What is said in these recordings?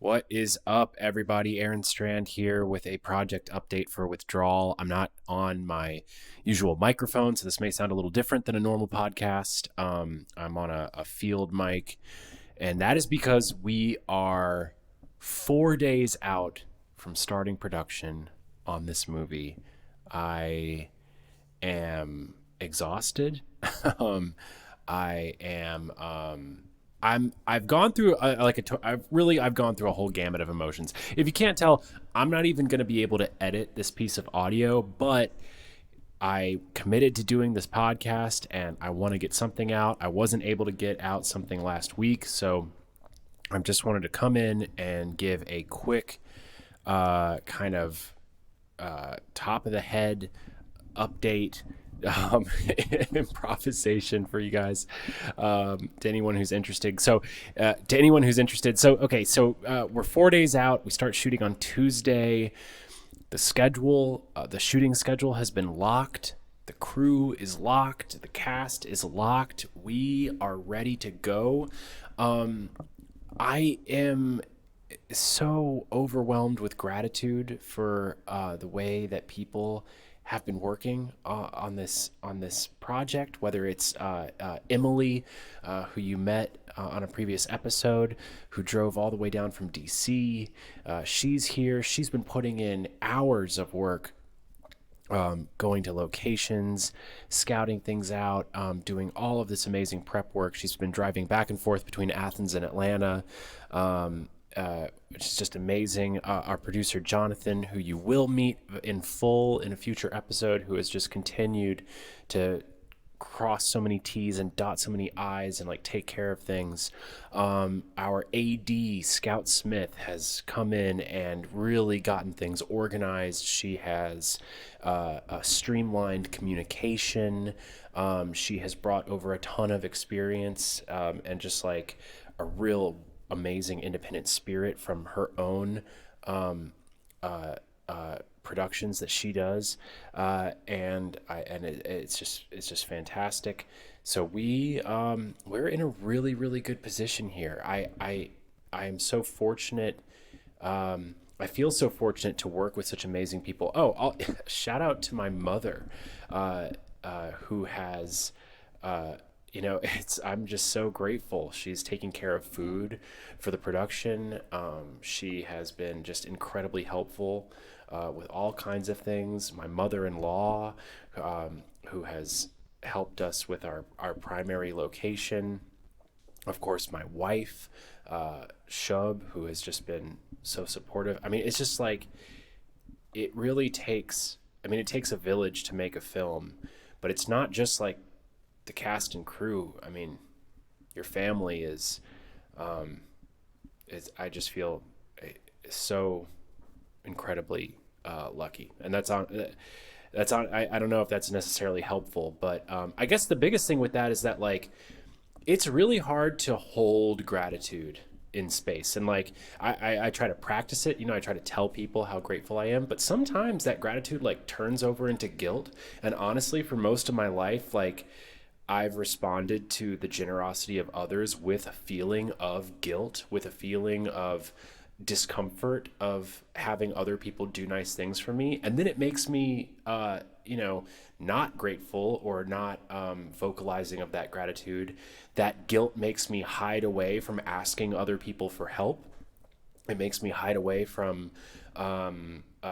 What is up, everybody? Aaron Strand here with a project update for Withdrawal. I'm not on my usual microphone, so this may sound a little different than a normal podcast. I'm on a field mic, and that is because we are 4 days out from starting production on this movie. I am exhausted. um, I am. I've gone through I've gone through a whole gamut of emotions. If you can't tell, I'm not even going to be able to edit this piece of audio, but I committed to doing this podcast and I want to get something out. I wasn't able to get out something last week, so I just wanted to come in and give a quick kind of top of the head update, um, improvisation for you guys, to anyone who's interested. We're 4 days out. We start shooting on Tuesday. The shooting schedule has been locked. The crew is locked. The cast is locked. We are ready to go. I am so overwhelmed with gratitude for the way that people have been working on this project. Whether it's Emily, who you met on a previous episode, who drove all the way down from DC. She's here. She's been putting in hours of work, going to locations, scouting things out, doing all of this amazing prep work. She's been driving back and forth between Athens and Atlanta, which is just amazing. Our producer, Jonathan, who you will meet in full in a future episode, who has just continued to cross so many T's and dot so many I's and take care of things. Our AD, Scout Smith, has come in and really gotten things organized. She has a streamlined communication. She has brought over a ton of experience, and just a real amazing independent spirit from her own productions that she does, it's just fantastic. So we're in a really good position here. I am so fortunate. I feel so fortunate to work with such amazing people. I'll shout out to my mother, who has I'm just so grateful. She's taking care of food for the production. She has been just incredibly helpful with all kinds of things. My mother-in-law, who has helped us with our primary location. Of course, my wife, Shub, who has just been so supportive. I mean, it's just it really takes, it takes a village to make a film, but it's not just the cast and crew. I mean, your family is I just feel so incredibly lucky, and that's on. I don't know if that's necessarily helpful, but I guess the biggest thing with that is that it's really hard to hold gratitude in space, and I try to practice it. I try to tell people how grateful I am, but sometimes that gratitude turns over into guilt. And honestly, for most of my life, I've responded to the generosity of others with a feeling of guilt, with a feeling of discomfort of having other people do nice things for me. And then it makes me, not grateful or not vocalizing of that gratitude. That guilt makes me hide away from asking other people for help. It makes me hide away from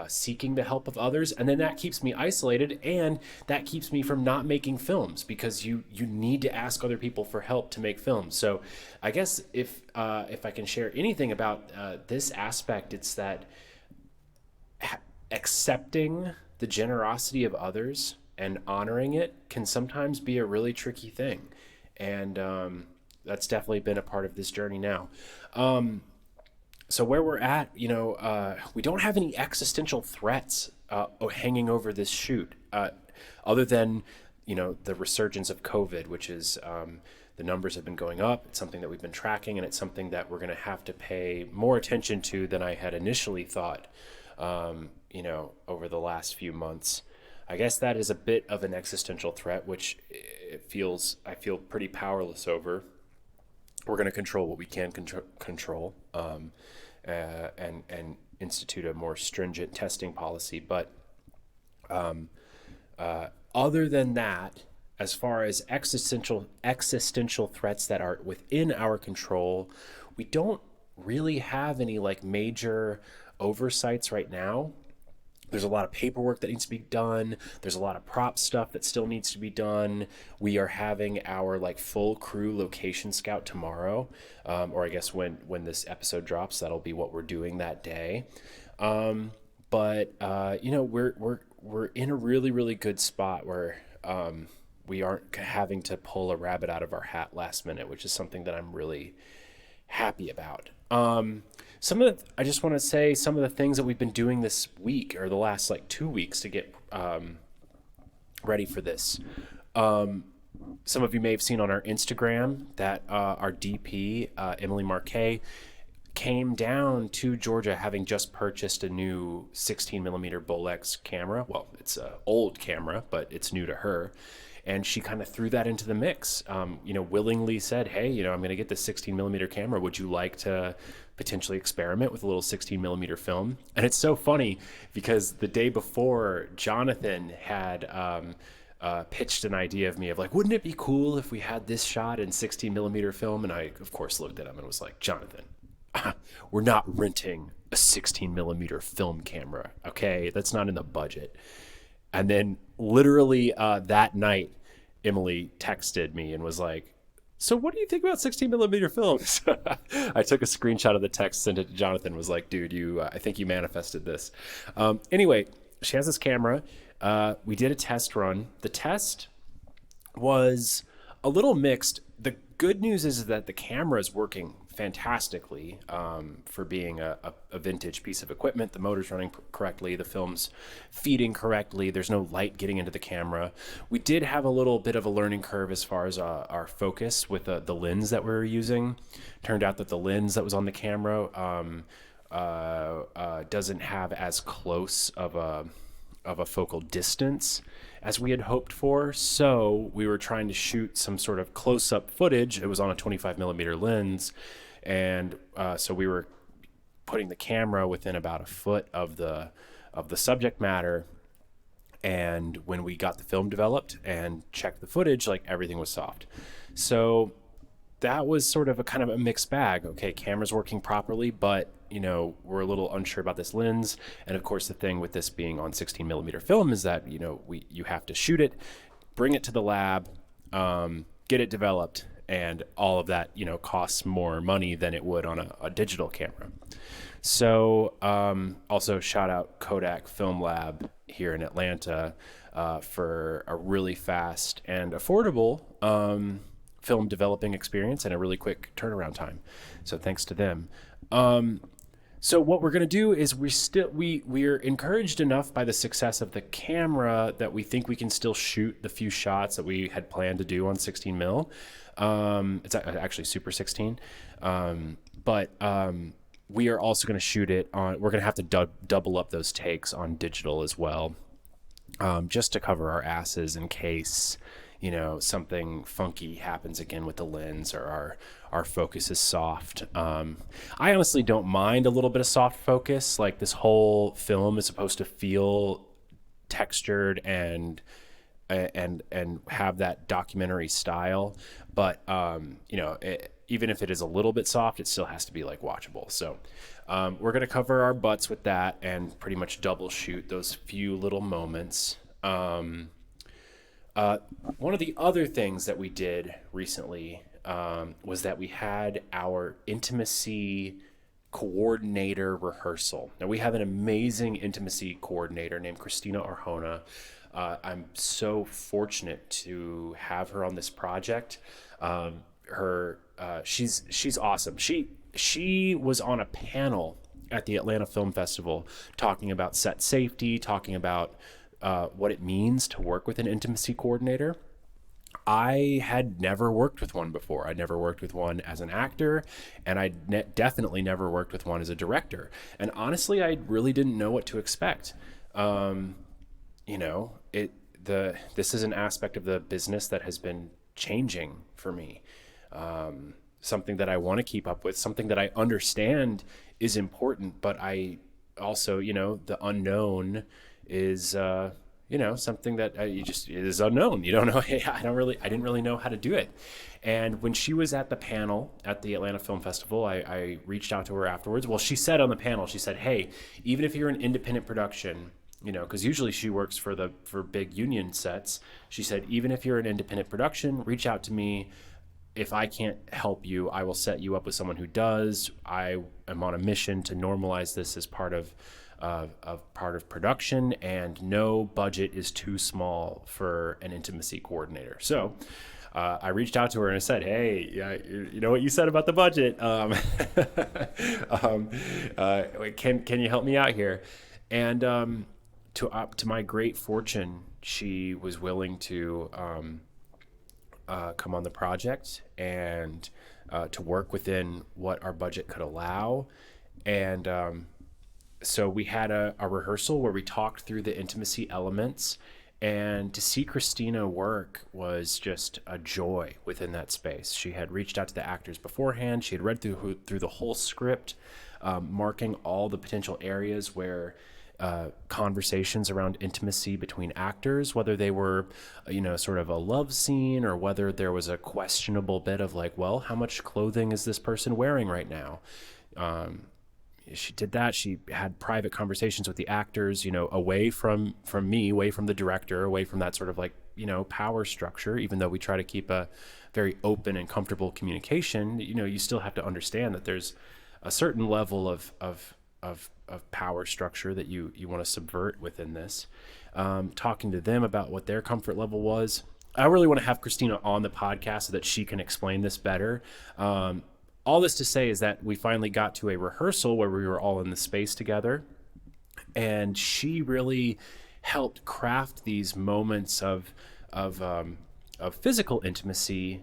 seeking the help of others, and then that keeps me isolated, and that keeps me from not making films, because you need to ask other people for help to make films. So I guess if I can share anything about this aspect, it's that accepting the generosity of others and honoring it can sometimes be a really tricky thing, and that's definitely been a part of this journey now. So where we're at, we don't have any existential threats hanging over this shoot, other than, the resurgence of COVID, which is, the numbers have been going up. It's something that we've been tracking, and it's something that we're going to have to pay more attention to than I had initially thought, over the last few months. I guess that is a bit of an existential threat, which I feel pretty powerless over. We're going to control what we can control. and institute a more stringent testing policy. But other than that, as far as existential threats that are within our control, we don't really have any like major oversights right now. There's a lot of paperwork that needs to be done. There's a lot of prop stuff that still needs to be done. We are having our like full crew location scout tomorrow, or I guess when this episode drops, that'll be what we're doing that day. But we're in a really, really good spot where we aren't having to pull a rabbit out of our hat last minute, which is something that I'm really happy about. I just want to say some of the things that we've been doing this week or the last like 2 weeks to get ready for this. Some of you may have seen on our Instagram that our DP, Emily Marquet, came down to Georgia having just purchased a new 16 millimeter Bolex camera. Well, it's an old camera, but it's new to her. And she kind of threw that into the mix, willingly said, hey, I'm going to get this 16 millimeter camera. Would you like to potentially experiment with a little 16 millimeter film? And it's so funny because the day before, Jonathan had pitched an idea of me of like, wouldn't it be cool if we had this shot in 16 millimeter film? And I, of course, looked at him and was like, Jonathan, we're not renting a 16 millimeter film camera. Okay. That's not in the budget. And then literally that night, Emily texted me and was like, so what do you think about 16 millimeter films? I took a screenshot of the text, sent it to Jonathan, was like, dude, I think you manifested this. Anyway, she has this camera. We did a test run. The test was a little mixed. The good news is that the camera is working fantastically for being a vintage piece of equipment. The motor's running correctly. The film's feeding correctly. There's no light getting into the camera. We did have a little bit of a learning curve as far as our focus with the lens that we were using. Turned out that the lens that was on the camera doesn't have as close of a focal distance as we had hoped for. So we were trying to shoot some sort of close-up footage. It was on a 25 millimeter lens. And so we were putting the camera within about a foot of the subject matter. And when we got the film developed and checked the footage, like everything was soft. So that was sort of a kind of a mixed bag. Okay, camera's working properly, but we're a little unsure about this lens. And of course, the thing with this being on 16 millimeter film is that, you have to shoot it, bring it to the lab, get it developed, and all of that, costs more money than it would on a digital camera. So also shout out Kodak Film Lab here in Atlanta for a really fast and affordable film developing experience and a really quick turnaround time. So thanks to them. So what we're going to do is we're encouraged enough by the success of the camera that we think we can still shoot the few shots that we had planned to do on 16 mil. It's actually Super 16. But we are also going to shoot it on, we're going to have to double up those takes on digital as well, just to cover our asses in case, something funky happens again with the lens or our focus is soft. I honestly don't mind a little bit of soft focus. Like this whole film is supposed to feel textured and have that documentary style. But, even if it is a little bit soft, it still has to be like watchable. So we're going to cover our butts with that and pretty much double shoot those few little moments. One of the other things that we did recently was that we had our intimacy coordinator rehearsal. Now, we have an amazing intimacy coordinator named Christina Arjona. I'm so fortunate to have her on this project. She's awesome. She was on a panel at the Atlanta Film Festival talking about set safety, talking about what it means to work with an intimacy coordinator. I had never worked with one before. I never worked with one as an actor, and I definitely never worked with one as a director. And honestly, I really didn't know what to expect. This is an aspect of the business that has been changing for me. Something that I want to keep up with, something that I understand is important, but I also, the unknown is, something that you just it is unknown. You don't know. Hey, I didn't really know how to do it. And when she was at the panel at the Atlanta Film Festival, I reached out to her afterwards. Well, she said on the panel, she said, "Hey, even if you're an independent production, because usually she works for big union sets. She said, even if you're an independent production, reach out to me. If I can't help you, I will set you up with someone who does. I am on a mission to normalize this as part of production, and no budget is too small for an intimacy coordinator." So I reached out to her and I said, "Hey, yeah, you know what you said about the budget? Can you help me out here?" And to my great fortune, she was willing to come on the project and to work within what our budget could allow. And so we had a rehearsal where we talked through the intimacy elements, and to see Christina work was just a joy within that space. She had reached out to the actors beforehand. She had read through the whole script, marking all the potential areas where conversations around intimacy between actors, whether they were, sort of a love scene, or whether there was a questionable bit of like, well, how much clothing is this person wearing right now? She did that. She had private conversations with the actors, away from me, away from the director, away from that sort of like, power structure. Even though we try to keep a very open and comfortable communication, you still have to understand that there's a certain level of power structure that you want to subvert within this. Talking to them about what their comfort level was. I really want to have Christina on the podcast so that she can explain this better. All this to say is that we finally got to a rehearsal where we were all in the space together, and she really helped craft these moments of physical intimacy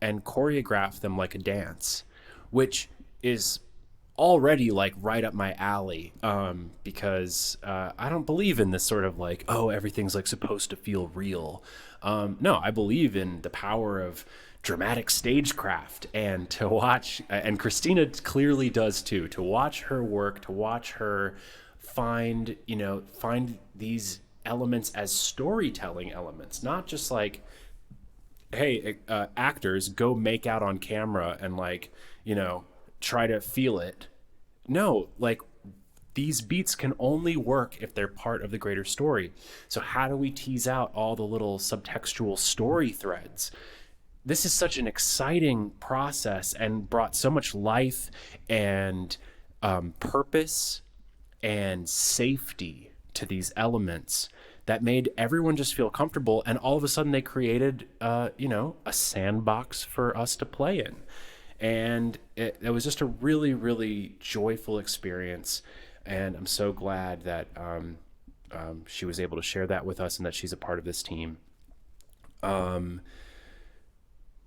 and choreograph them like a dance, which is already like right up my alley, because I don't believe in this sort of like, oh, everything's like supposed to feel real. No, I believe in the power of dramatic stagecraft, and to watch, and Christina clearly does too, to watch her work, to watch her find these elements as storytelling elements, not just like, hey, actors go make out on camera and like, try to feel it. No, like, these beats can only work if they're part of the greater story. So how do we tease out all the little subtextual story threads? This is such an exciting process, and brought so much life and purpose and safety to these elements that made everyone just feel comfortable. And all of a sudden they created, a sandbox for us to play in. And it was just a really, really joyful experience. And I'm so glad that she was able to share that with us, and that she's a part of this team.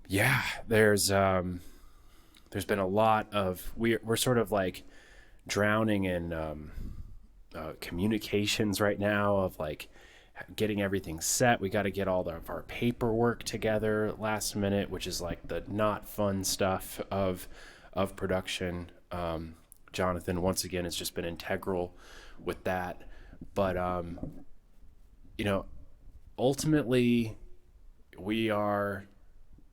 Yeah, there's been a lot of, we're sort of like drowning in communications right now of like getting everything set. We got to get all of our paperwork together last minute, which is like the not fun stuff of production. Jonathan, once again, has just been integral with that. But ultimately, we are.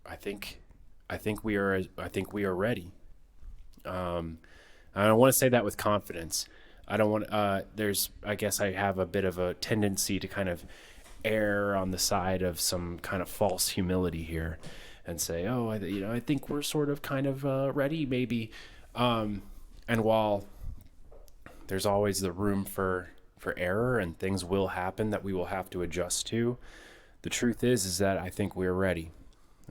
I think we are ready. I don't want to say that with confidence. I don't want. I guess I have a bit of a tendency to kind of err on the side of some kind of false humility here, and say, oh, I think we're sort of kind of ready, maybe. And while there's always the room for error, and things will happen that we will have to adjust to, the truth is that I think we're ready.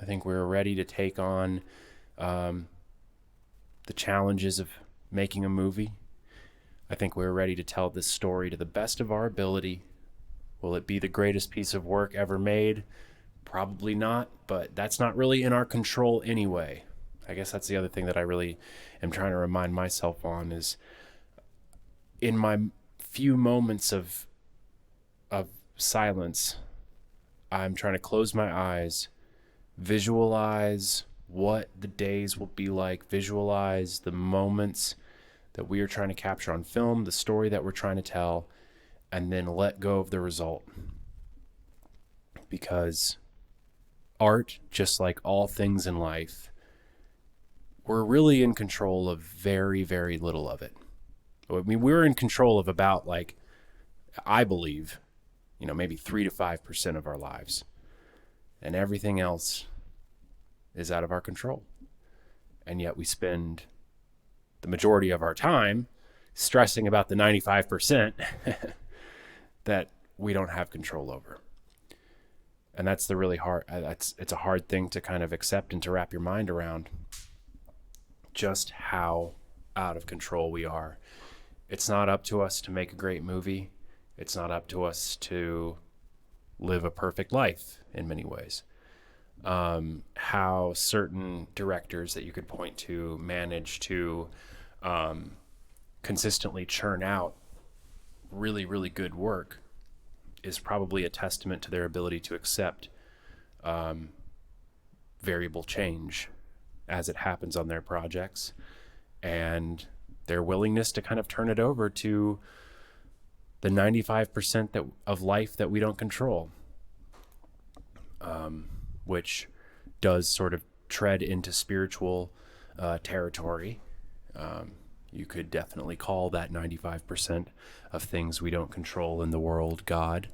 I think we're ready to take on the challenges of making a movie. I think we're ready to tell this story to the best of our ability. Will it be the greatest piece of work ever made? Probably not, but that's not really in our control anyway. I guess that's the other thing that I really am trying to remind myself on, is in my few moments of silence, I'm trying to close my eyes, visualize what the days will be like, visualize the moments that we are trying to capture on film, the story that we're trying to tell, and then let go of the result. Because art, just like all things in life, we're really in control of very, very little of it. I mean, we're in control of about, like, I believe, maybe 3 to 5% of our lives. And everything else is out of our control. And yet we spend the majority of our time stressing about the 95% that we don't have control over. And that's the really hard, it's a hard thing to kind of accept and to wrap your mind around, just how out of control we are. It's not up to us to make a great movie. It's not up to us to live a perfect life in many ways. How certain directors that you could point to manage to consistently churn out really, really good work is probably a testament to their ability to accept variable change as it happens on their projects, and their willingness to kind of turn it over to the 95% of life that we don't control, which does sort of tread into spiritual territory. You could definitely call that 95% of things we don't control in the world God.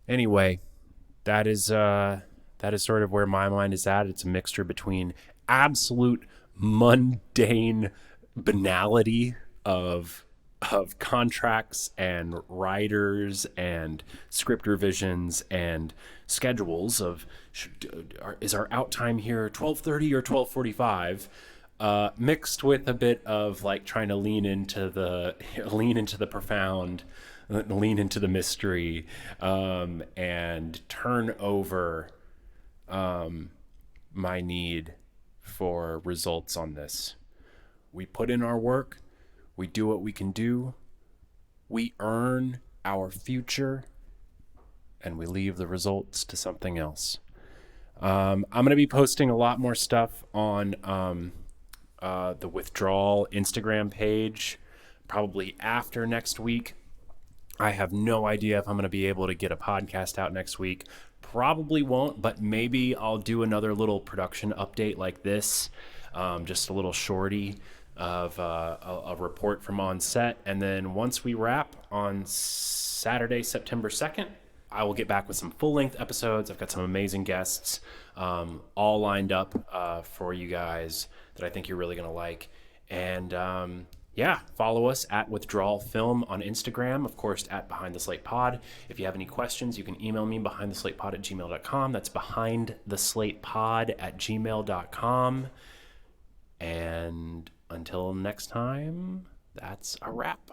Anyway, that is sort of where my mind is at. It's a mixture between absolute mundane banality of contracts and writers and script revisions and schedules of is our out time here 12:30 or 12:45, mixed with a bit of like trying to lean into the profound, lean into the mystery, and turn over my need for results on this. We put in our work. We do what we can do. We earn our future, and we leave the results to something else. I'm going to be posting a lot more stuff on the Withdrawal Instagram page, probably after next week. I have no idea if I'm going to be able to get a podcast out next week. Probably won't, but maybe I'll do another little production update like this, just a little shorty of a report from on set. And then once we wrap on Saturday, September 2nd, I will get back with some full-length episodes. I've got some amazing guests all lined up for you guys that I think you're really going to like. And follow us at Withdrawal Film on Instagram, of course, at Behind the Slate Pod. If you have any questions, you can email me behindtheslatepod@gmail.com. That's behindtheslatepod@gmail.com. And until next time, that's a wrap.